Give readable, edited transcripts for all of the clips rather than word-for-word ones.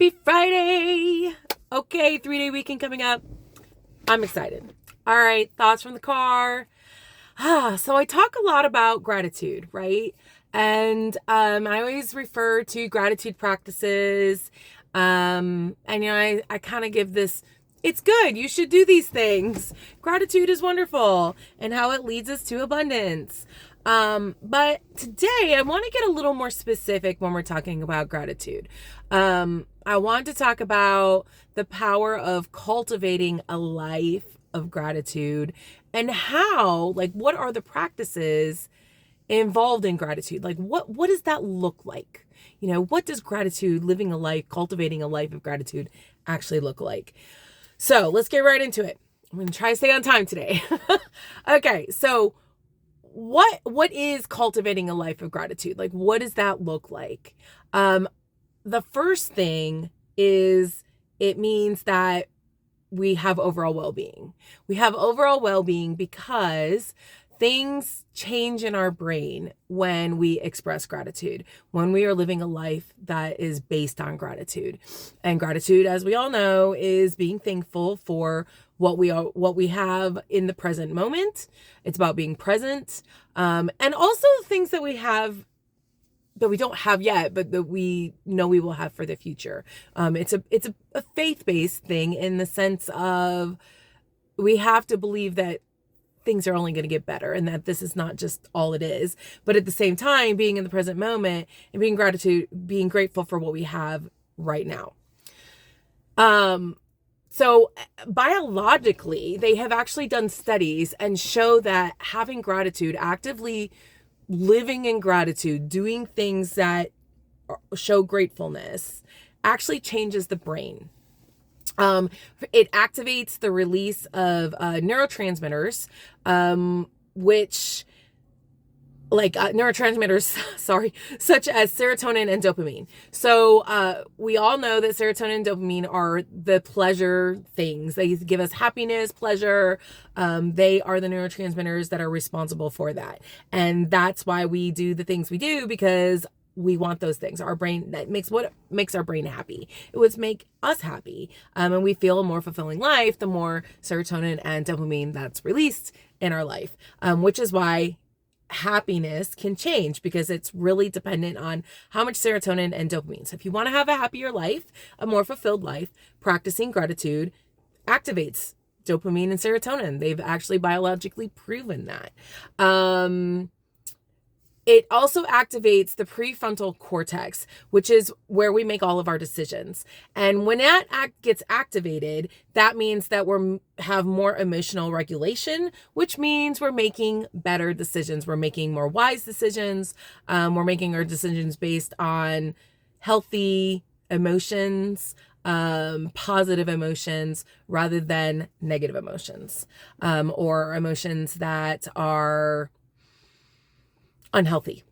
Happy Friday! Okay, 3-day weekend coming up. I'm excited. All right, thoughts from the car. So I talk a lot about gratitude, right? And I always refer to gratitude practices. I kind of give this, it's good. You should do these things. Gratitude is wonderful and how it leads us to abundance. But today I want to get a little more specific when we're talking about gratitude. I want to talk about the power of cultivating a life of gratitude and how, like, what are the practices involved in gratitude? Like, what does that look like? What does gratitude, living a life, cultivating a life of gratitude actually look like? So let's get right into it. I'm going to try to stay on time today. Okay. So what is cultivating a life of gratitude? Like, what does that look like? The first thing is it means that we have overall well-being. We have overall well-being because things change in our brain when we express gratitude, when we are living a life that is based on gratitude. And gratitude, as we all know, is being thankful for what we have in the present moment. It's about being present. And also things that we have that we don't have yet, but that we know we will have for the future. It's a faith-based thing in the sense of we have to believe that things are only going to get better and that this is not just all it is. But at the same time, being in the present moment and being grateful for what we have right now. So biologically, they have actually done studies and show that having gratitude, actively living in gratitude, doing things that show gratefulness, actually changes the brain. It activates the release of neurotransmitters, which neurotransmitters, such as serotonin and dopamine. So we all know that serotonin and dopamine are the pleasure things. They give us happiness, pleasure. They are the neurotransmitters that are responsible for that. And that's why we do the things we do, because we want those things. Our brain, what makes our brain happy. It would make us happy. And we feel a more fulfilling life, the more serotonin and dopamine that's released in our life, which is why happiness can change, because it's really dependent on how much serotonin and dopamine. So if you want to have a happier life, a more fulfilled life, practicing gratitude activates dopamine and serotonin. They've actually biologically proven that. It also activates the prefrontal cortex, which is where we make all of our decisions. And when that gets activated, that means that we have more emotional regulation, which means we're making better decisions. We're making more wise decisions. We're making our decisions based on healthy emotions, positive emotions, rather than negative emotions, or emotions that are unhealthy,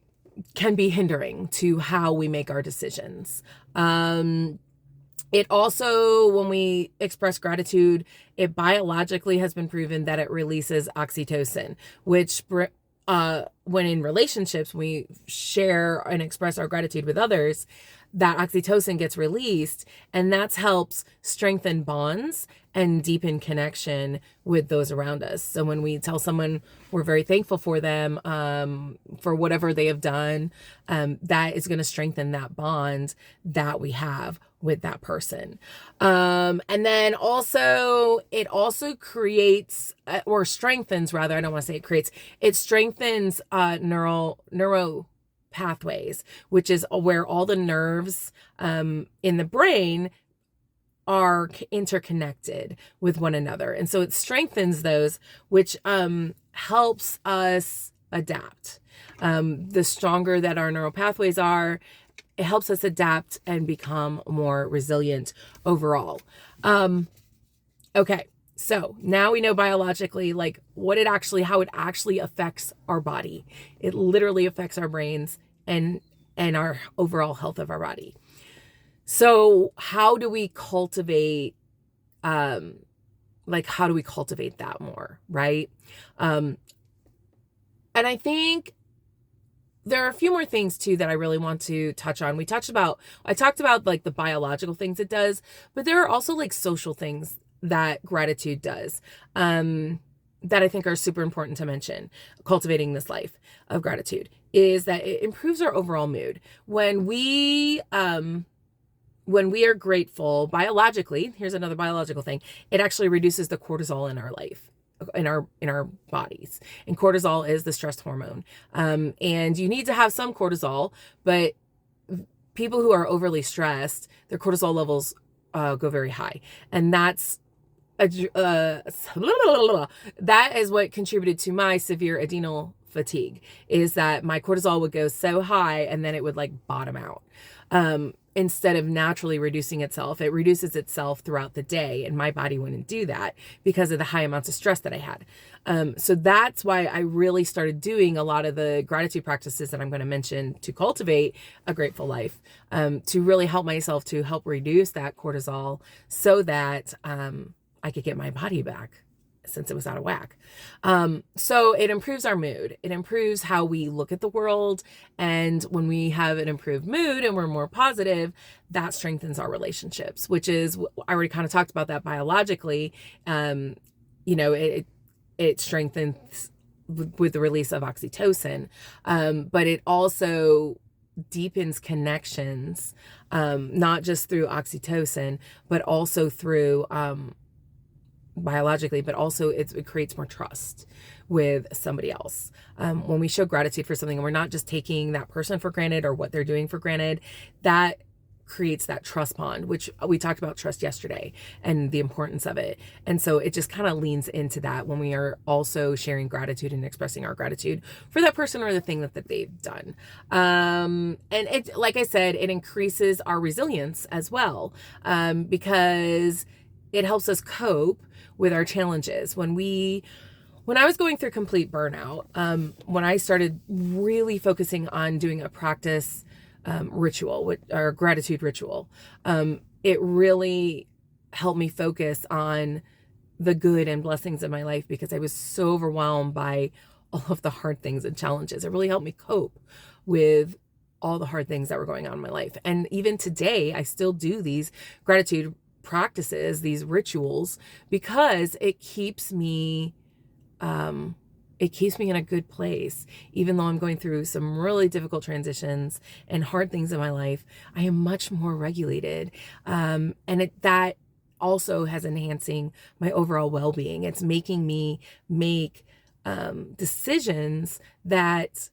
can be hindering to how we make our decisions. It also, when we express gratitude, it biologically has been proven that it releases oxytocin, which when in relationships, we share and express our gratitude with others, that oxytocin gets released, and that helps strengthen bonds and deepen connection with those around us. So when we tell someone we're very thankful for them, for whatever they have done, that is going to strengthen that bond that we have with that person. And then also, it also creates, or strengthens rather, I don't want to say it creates, it strengthens neuropathways, which is where all the nerves in the brain are interconnected with one another. And so it strengthens those, which helps us adapt. The stronger that our neural pathways are, it helps us adapt and become more resilient overall. Okay, so now we know biologically, like how it actually affects our body. It literally affects our brains and our overall health of our body. So how do we cultivate, how do we cultivate that more, right? And I think there are a few more things too that I really want to touch on. I talked about like the biological things it does, but there are also like social things that gratitude does, that I think are super important to mention. Cultivating this life of gratitude is that it improves our overall mood. When we are grateful biologically, here's another biological thing, it actually reduces the cortisol in our life, in our bodies. And cortisol is the stress hormone. And you need to have some cortisol, but people who are overly stressed, their cortisol levels go very high. And that is what contributed to my severe adrenal fatigue, is that my cortisol would go so high and then it would like bottom out. Instead of naturally reducing itself, it reduces itself throughout the day, and my body wouldn't do that because of the high amounts of stress that I had. So that's why I really started doing a lot of the gratitude practices that I'm going to mention to cultivate a grateful life, to really help myself to help reduce that cortisol so that I could get my body back, since it was out of whack. So it improves our mood. It improves how we look at the world. And when we have an improved mood and we're more positive, that strengthens our relationships, which is, I already kind of talked about that biologically. It strengthens with the release of oxytocin. But it also deepens connections, not just through oxytocin, but also through, biologically, but also it creates more trust with somebody else. When we show gratitude for something and we're not just taking that person for granted or what they're doing for granted, that creates that trust bond, which we talked about trust yesterday and the importance of it. And so it just kind of leans into that when we are also sharing gratitude and expressing our gratitude for that person or the thing that they've done. And it, like I said, it increases our resilience as well, because it helps us cope with our challenges. When I was going through complete burnout, when I started really focusing on doing a practice ritual, or gratitude ritual, it really helped me focus on the good and blessings in my life, because I was so overwhelmed by all of the hard things and challenges. It really helped me cope with all the hard things that were going on in my life. And even today, I still do these gratitude practices, these rituals, because it keeps me in a good place. Even though I'm going through some really difficult transitions and hard things in my life, I am much more regulated. And that also has enhancing my overall well-being. It's making me make decisions that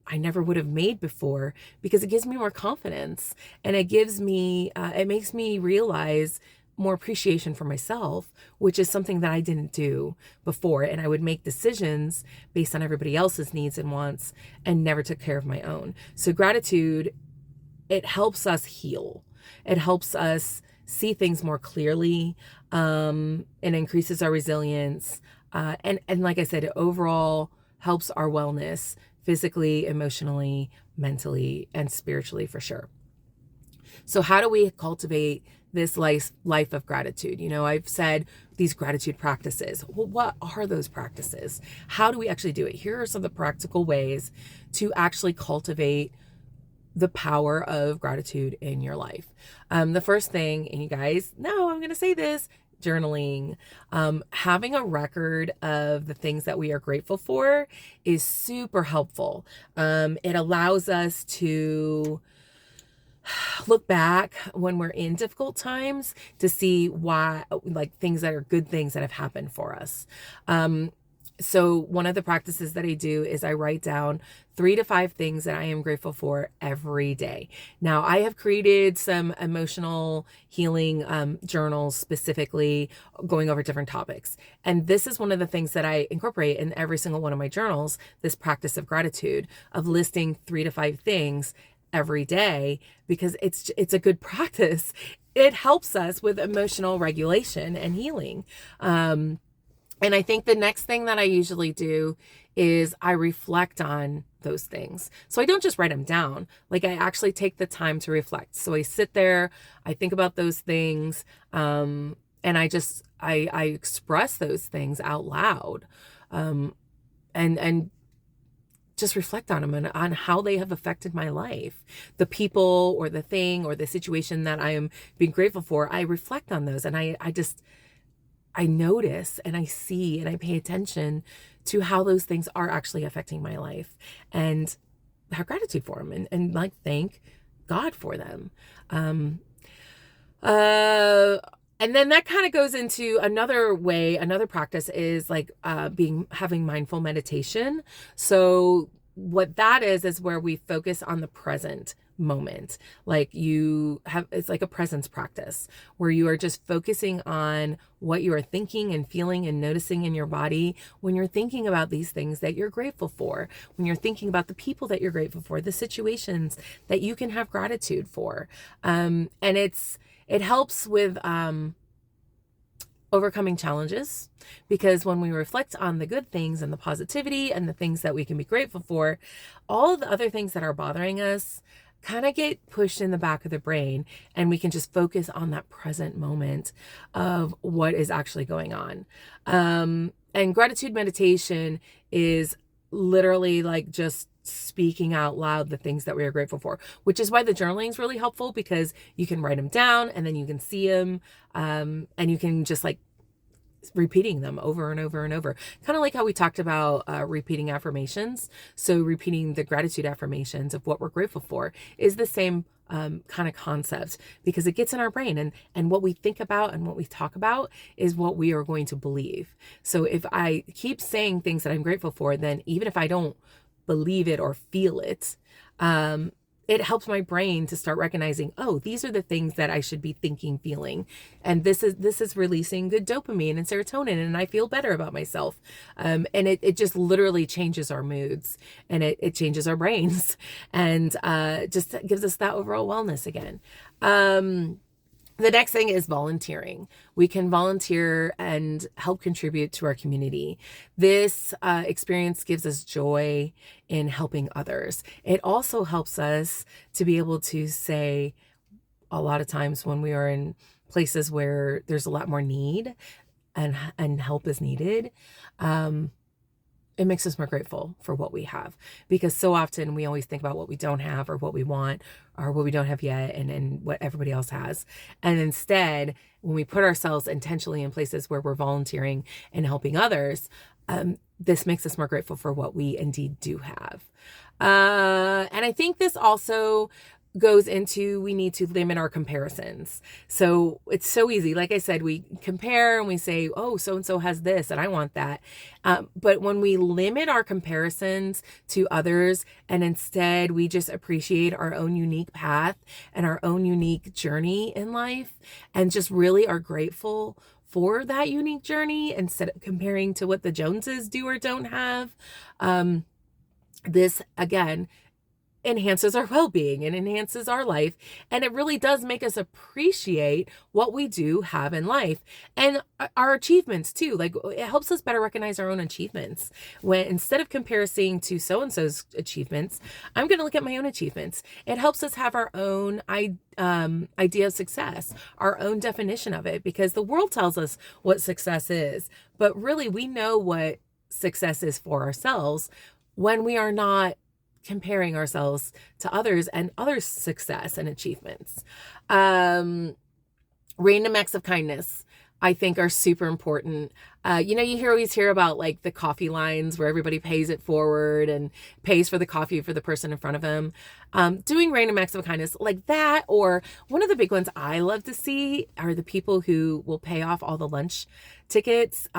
I never would have made before, because it gives me more confidence, and it makes me realize more appreciation for myself, which is something that I didn't do before. And I would make decisions based on everybody else's needs and wants and never took care of my own. So gratitude, it helps us heal. It helps us see things more clearly. It increases our resilience. And like I said, it overall helps our wellness, physically, emotionally, mentally, and spiritually, for sure. So how do we cultivate this life of gratitude? I've said these gratitude practices. Well, what are those practices? How do we actually do it? Here are some of the practical ways to actually cultivate the power of gratitude in your life. The first thing, and you guys know I'm going to say this, journaling. Having a record of the things that we are grateful for is super helpful. It allows us to look back when we're in difficult times to see why, like, things that are good things that have happened for us. So one of the practices that I do is I write down 3 to 5 things that I am grateful for every day. Now, I have created some emotional healing journals, specifically going over different topics. And this is one of the things that I incorporate in every single one of my journals, this practice of gratitude, of listing 3 to 5 things every day, because it's a good practice. It helps us with emotional regulation and healing. And I think the next thing that I usually do is I reflect on those things. So I don't just write them down. Like, I actually take the time to reflect. So I sit there, I think about those things, and I express those things out loud. And just reflect on them and on how they have affected my life. The people or the thing or the situation that I am being grateful for, I reflect on those, and I notice and I see and I pay attention to how those things are actually affecting my life, and have gratitude for them, and like thank God for them. And then that kind of goes into another way, another practice is like having mindful meditation. So what that is where we focus on the present moment. Like it's like a presence practice where you are just focusing on what you are thinking and feeling and noticing in your body when you're thinking about these things that you're grateful for, when you're thinking about the people that you're grateful for, the situations that you can have gratitude for. And it helps with overcoming challenges, because when we reflect on the good things and the positivity and the things that we can be grateful for, all of the other things that are bothering us kind of get pushed in the back of the brain, and we can just focus on that present moment of what is actually going on. And gratitude meditation is literally like just speaking out loud the things that we are grateful for, which is why the journaling is really helpful, because you can write them down and then you can see them, and you can just like repeating them over and over and over, kind of like how we talked about repeating affirmations. So repeating the gratitude affirmations of what we're grateful for is the same kind of concept, because it gets in our brain, and what we think about and what we talk about is what we are going to believe. So if I keep saying things that I'm grateful for, then even if I don't believe it or feel it, it helps my brain to start recognizing, oh, these are the things that I should be thinking, feeling. And this is releasing good dopamine and serotonin, and I feel better about myself. And it just literally changes our moods, and it changes our brains, and just gives us that overall wellness again. The next thing is volunteering. We can volunteer and help contribute to our community. This experience gives us joy in helping others. It also helps us to be able to say, a lot of times when we are in places where there's a lot more need and help is needed, it makes us more grateful for what we have, because so often we always think about what we don't have or what we want or what we don't have yet, and what everybody else has. And instead, when we put ourselves intentionally in places where we're volunteering and helping others, this makes us more grateful for what we indeed do have. And I think this also goes into, we need to limit our comparisons. So it's so easy. Like I said, we compare and we say, oh, so-and-so has this and I want that. But when we limit our comparisons to others, and instead we just appreciate our own unique path and our own unique journey in life, and just really are grateful for that unique journey instead of comparing to what the Joneses do or don't have, this again enhances our well-being and enhances our life. And it really does make us appreciate what we do have in life and our achievements too. Like, it helps us better recognize our own achievements. When instead of comparing to so-and-so's achievements, I'm going to look at my own achievements. It helps us have our own idea of success, our own definition of it, because the world tells us what success is, but really we know what success is for ourselves when we are not comparing ourselves to others and others' success and achievements. Random acts of kindness, I think, are super important. You always hear about like the coffee lines where everybody pays it forward and pays for the coffee for the person in front of them. Doing random acts of kindness like that, or one of the big ones I love to see are the people who will pay off all the lunch tickets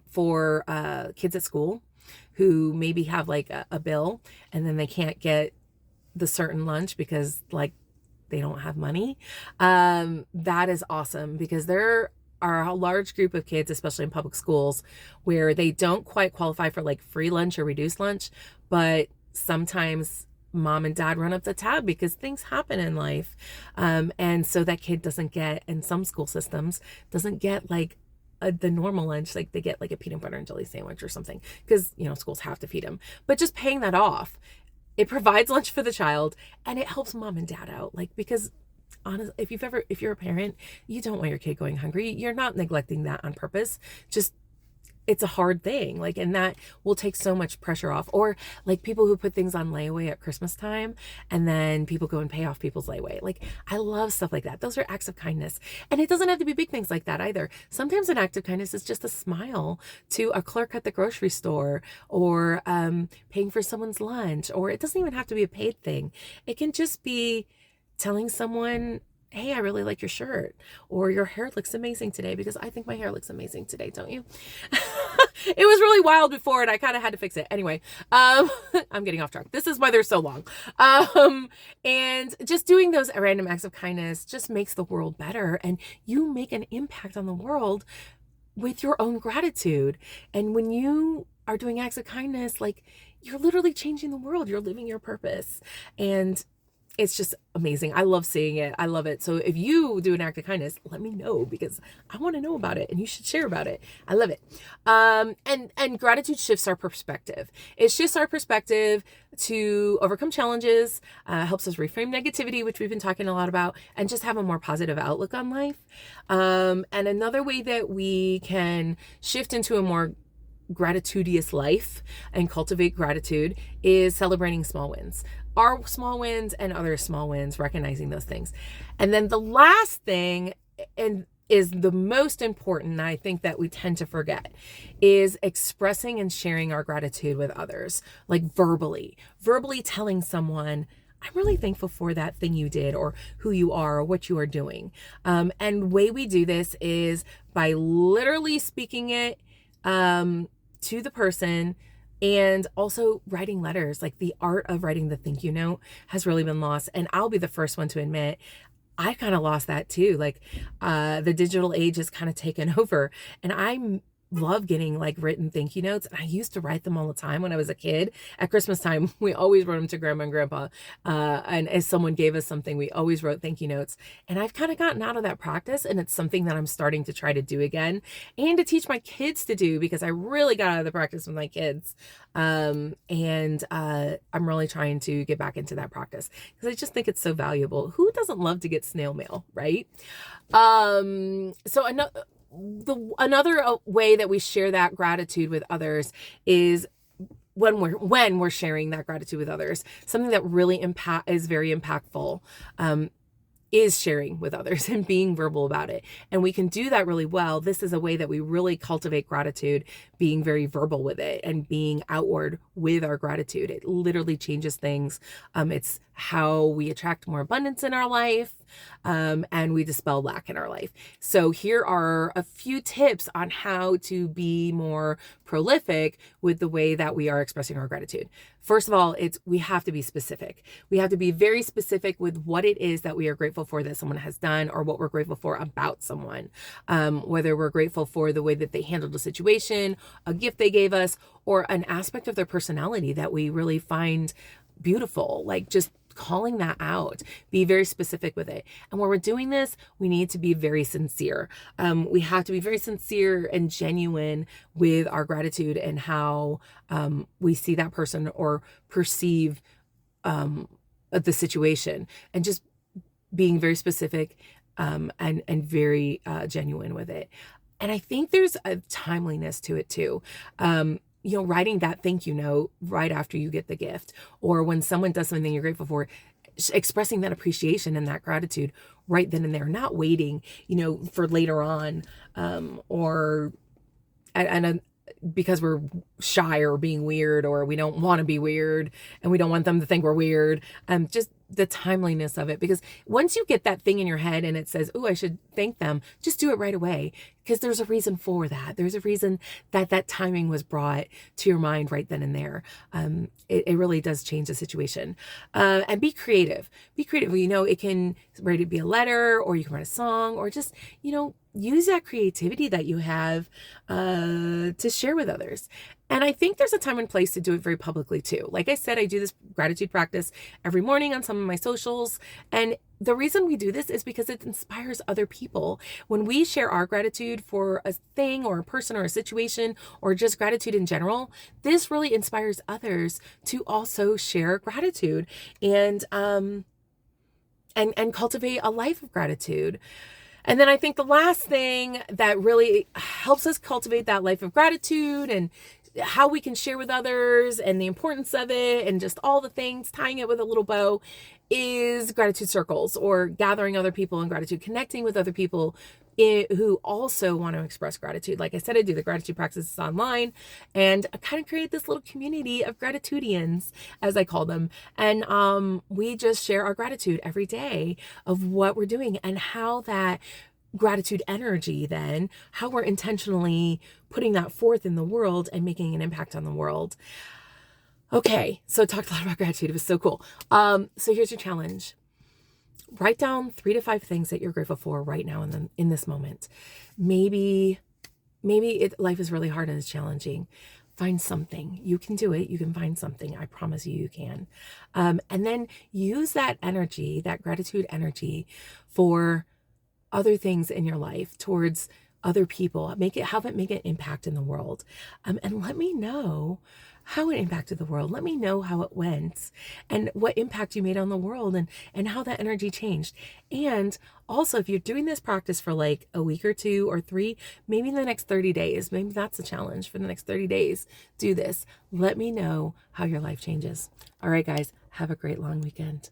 for kids at school who maybe have like a bill and then they can't get the certain lunch because like they don't have money. That is awesome, because there are a large group of kids, especially in public schools, where they don't quite qualify for like free lunch or reduced lunch, but sometimes mom and dad run up the tab because things happen in life. And so that kid doesn't get, in some school systems, doesn't get like the normal lunch, like they get like a peanut butter and jelly sandwich or something, because schools have to feed them. But just paying that off, it provides lunch for the child, and it helps mom and dad out, like, because honestly, if you're a parent, you don't want your kid going hungry. You're not neglecting that on purpose. Just it's a hard thing, like, and that will take so much pressure off. Or like people who put things on layaway at Christmas time and then people go and pay off people's layaway. Like, I love stuff like that. Those are acts of kindness. And it doesn't have to be big things like that either. Sometimes an act of kindness is just a smile to a clerk at the grocery store, or paying for someone's lunch, or it doesn't even have to be a paid thing. It can just be telling someone, hey, I really like your shirt, or your hair looks amazing today, because I think my hair looks amazing today, don't you? It was really wild before and I kind of had to fix it. Anyway, I'm getting off track. This is why they're so long. And just doing those random acts of kindness just makes the world better, and you make an impact on the world with your own gratitude. And when you are doing acts of kindness, like, you're literally changing the world. You're living your purpose. And it's just amazing. I love seeing it. I love it. So if you do an act of kindness, let me know, because I want to know about it and you should share about it. I love it. And gratitude shifts our perspective. It shifts our perspective to overcome challenges, helps us reframe negativity, which we've been talking a lot about, and just have a more positive outlook on life. And another way that we can shift into a more gratitudious life and cultivate gratitude is celebrating small wins, our small wins and other small wins, recognizing those things. And then the last thing, and is the most important, I think that we tend to forget, is expressing and sharing our gratitude with others, like verbally telling someone, I'm really thankful for that thing you did, or who you are, or what you are doing. And way we do this is by literally speaking it to the person, and also writing letters. Like, the art of writing the thank you note has really been lost. And I'll be the first one to admit, I kind of lost that too. Like, the digital age has kind of taken over, and I love getting like written thank you notes. And I used to write them all the time when I was a kid. At Christmas time, we always wrote them to grandma and grandpa. And as someone gave us something, we always wrote thank you notes. And I've kind of gotten out of that practice, and it's something that I'm starting to try to do again, and to teach my kids to do, because I really got out of the practice with my kids. I'm really trying to get back into that practice, because I just think it's so valuable. Who doesn't love to get snail mail, right? So another way that we share that gratitude with others is when we're sharing that gratitude with others. Something that really is very impactful is sharing with others and being verbal about it. And we can do that really well. This is a way that we really cultivate gratitude, being very verbal with it and being outward with our gratitude. It literally changes things. It's how we attract more abundance in our life, and we dispel lack in our life. So here are a few tips on how to be more prolific with the way that we are expressing our gratitude. First of all, we have to be specific. We have to be very specific with what it is that we are grateful for that someone has done, or what we're grateful for about someone. Whether we're grateful for the way that they handled a situation, a gift they gave us, or an aspect of their personality that we really find beautiful, like just calling that out. Be very specific with it. And when we're doing this, we need to be very sincere. We have to be very sincere and genuine with our gratitude and how we see that person or perceive the situation, and just being very specific and very genuine with it. And I think there's a timeliness to it too. Writing that thank you note right after you get the gift, or when someone does something you're grateful for, expressing that appreciation and that gratitude right then and there, not waiting, for later on, because we're shy or being weird, or we don't want to be weird and we don't want them to think we're weird. Just the timeliness of it, because once you get that thing in your head and it says, oh, I should thank them, just do it right away, because there's a reason for that. There's a reason that timing was brought to your mind right then and there. It really does change the situation. And be creative. Be creative. It can be a letter, or you can write a song, or just, use that creativity that you have to share with others. And I think there's a time and place to do it very publicly too. Like I said, I do this gratitude practice every morning on some of my socials. And the reason we do this is because it inspires other people. When we share our gratitude for a thing or a person or a situation, or just gratitude in general, this really inspires others to also share gratitude and cultivate a life of gratitude. And then I think the last thing that really helps us cultivate that life of gratitude and how we can share with others and the importance of it and just all the things, tying it with a little bow, is gratitude circles, or gathering other people in gratitude, connecting with other people who also want to express gratitude. Like I said, I do the gratitude practices online, and I kind of create this little community of gratitudians, as I call them. And we just share our gratitude every day of what we're doing and how that gratitude energy, then how we're intentionally putting that forth in the world and making an impact on the world. Okay, so I talked a lot about gratitude. It was so cool. So here's your challenge. Write down 3 to 5 things that you're grateful for right now in this moment. Maybe life is really hard and it's challenging. Find something. You can do it. You can find something. I promise you can. And then use that energy, that gratitude energy, for other things in your life, towards other people. Have it make an impact in the world. And let me know how it impacted the world. Let me know how it went and what impact you made on the world, and how that energy changed. And also, if you're doing this practice for like a week or 2 or 3, maybe in the next 30 days, maybe that's a challenge for the next 30 days, do this. Let me know how your life changes. All right, guys, have a great long weekend.